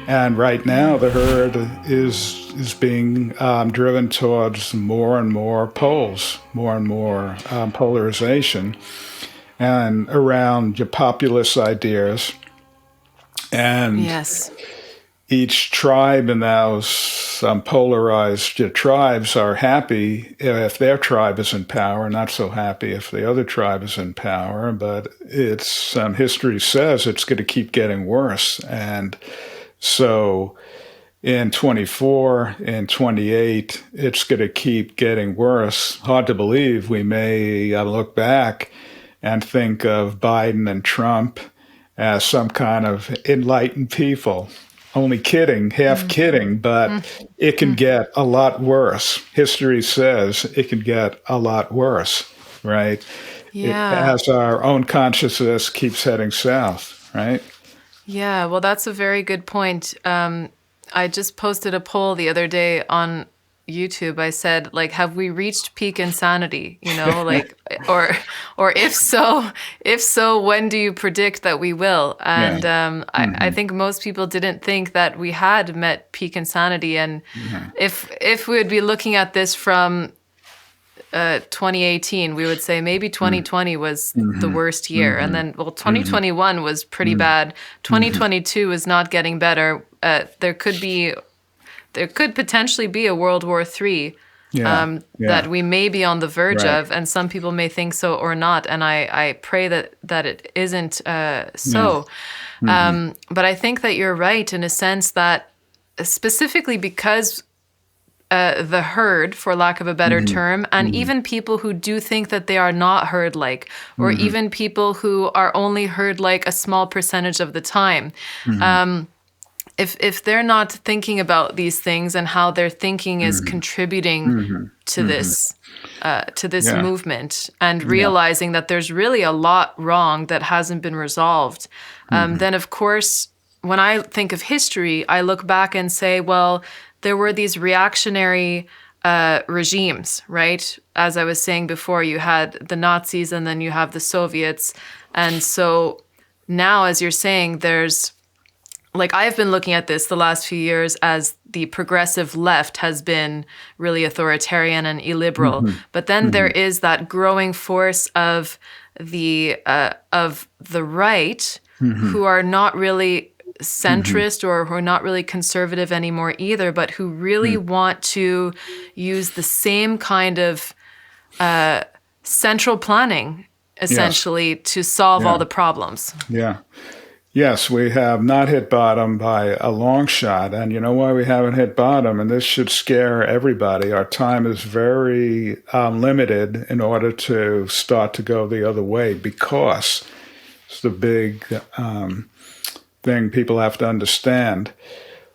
And right now, the herd is being driven towards more and more poles, more and more polarization, and around your populist ideas. And Yes. each tribe in those polarized tribes are happy if their tribe is in power, not so happy if the other tribe is in power. But it's history says it's going to keep getting worse. And so in 24 and 28, it's going to keep getting worse. Hard to believe we may look back and think of Biden and Trump as some kind of enlightened people. Only kidding, half kidding, but it can get a lot worse. History says it can get a lot worse, right? Yeah. As our own consciousness keeps heading south, right? Yeah, well, that's a very good point. I just posted a poll the other day on YouTube. I said, like, have we reached peak insanity? You know, like, or if so, when do you predict that we will? And I think most people didn't think that we had met peak insanity. And if we would be looking at this from 2018, we would say maybe 2020 was the worst year. And then, well, 2021 was pretty bad. 2022 is not getting better. There could potentially be a World War III that we may be on the verge of, and some people may think so or not. And I pray that it isn't so. But I think that you're right in a sense that specifically because the herd, for lack of a better term, and even people who do think that they are not herd-like, or even people who are only herd-like a small percentage of the time, if they're not thinking about these things and how their thinking is contributing to this movement, and realizing that there's really a lot wrong that hasn't been resolved, then of course, when I think of history, I look back and say, well, there were these reactionary regimes, right? As I was saying before, you had the Nazis and then you have the Soviets. And so now, as you're saying, there's, like, I've been looking at this the last few years as the progressive left has been really authoritarian and illiberal. But then there is that growing force of the right who are not really centrist or who are not really conservative anymore either, but who really want to use the same kind of central planning, essentially, to solve all the problems. Yes, we have not hit bottom by a long shot. And you know why we haven't hit bottom? And this should scare everybody. Our time is very limited in order to start to go the other way, because it's the big thing people have to understand.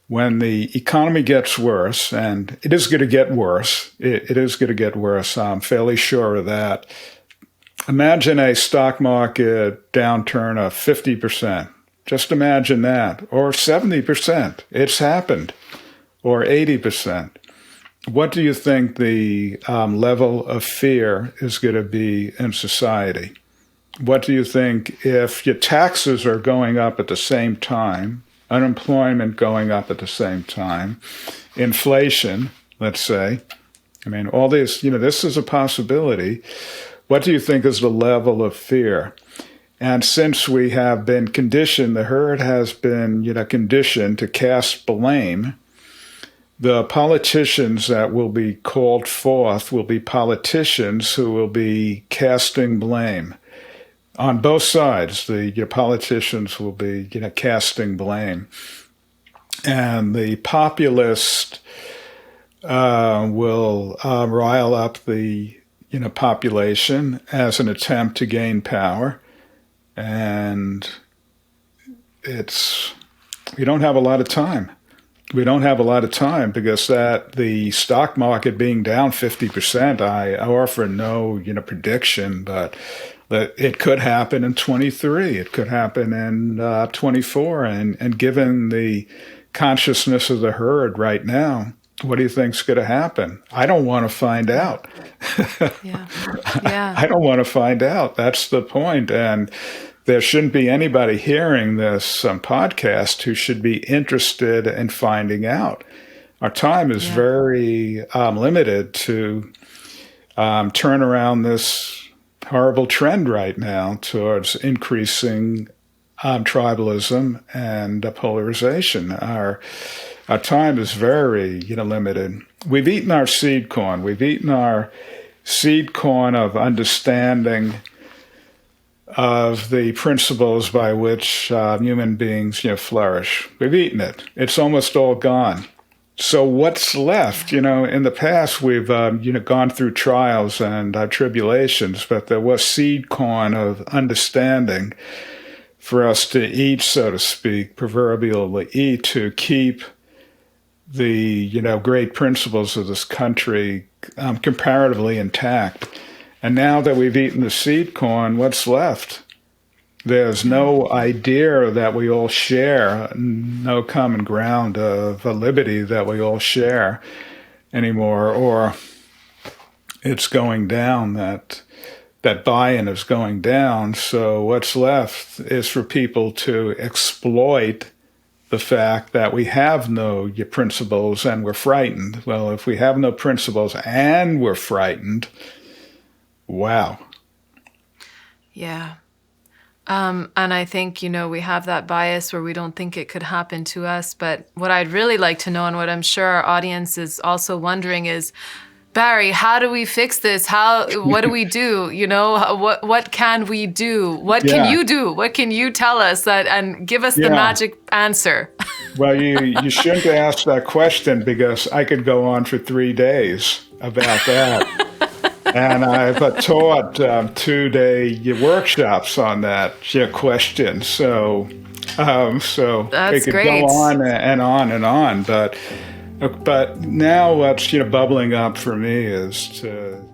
When the economy gets worse, and it is going to get worse, it is going to get worse, I'm fairly sure of that. Imagine a stock market downturn of 50%. Just imagine that. Or 70%. It's happened. Or 80%. What do you think the level of fear is going to be in society? What do you think if your taxes are going up at the same time, unemployment going up at the same time, inflation, let's say, I mean, all this, this is a possibility. What do you think is the level of fear? And since we have been conditioned, the herd has been, conditioned to cast blame, the politicians that will be called forth will be politicians who will be casting blame. On both sides, your politicians will be, casting blame. And the populist will rile up the, population as an attempt to gain power. And we don't have a lot of time. We don't have a lot of time because the stock market being down 50%, I offer no, prediction, but it could happen in 23. It could happen in 24. And given the consciousness of the herd right now, what do you think's going to happen? I don't want to find out. Yeah. I don't want to find out. That's the point. And there shouldn't be anybody hearing this podcast who should be interested in finding out. Our time is very limited to turn around this horrible trend right now towards increasing tribalism and polarization. Our time is very limited. We've eaten our seed corn. We've eaten our seed corn of understanding of the principles by which human beings flourish. We've eaten it. It's almost all gone. So what's left? In the past, we've gone through trials and tribulations, but there was seed corn of understanding for us to eat, so to speak, proverbially eat, to keep the great principles of this country comparatively intact. And now that we've eaten the seed corn, what's left? There's no idea that we all share, no common ground of a liberty that we all share anymore, or it's going down, that buy-in is going down. So what's left is for people to exploit the fact that we have no principles and we're frightened. Well, if we have no principles and we're frightened, wow. Yeah. And I think, we have that bias where we don't think it could happen to us. But what I'd really like to know, and what I'm sure our audience is also wondering, is, Barry, how do we fix this? What do we do? What can we do? What can you do? What can you tell us and give us the magic answer? Well, you shouldn't ask that question, because I could go on for 3 days about that. And I've taught 2-day workshops on that question. So That's it could great. go on and on and on. But now what's bubbling up for me is to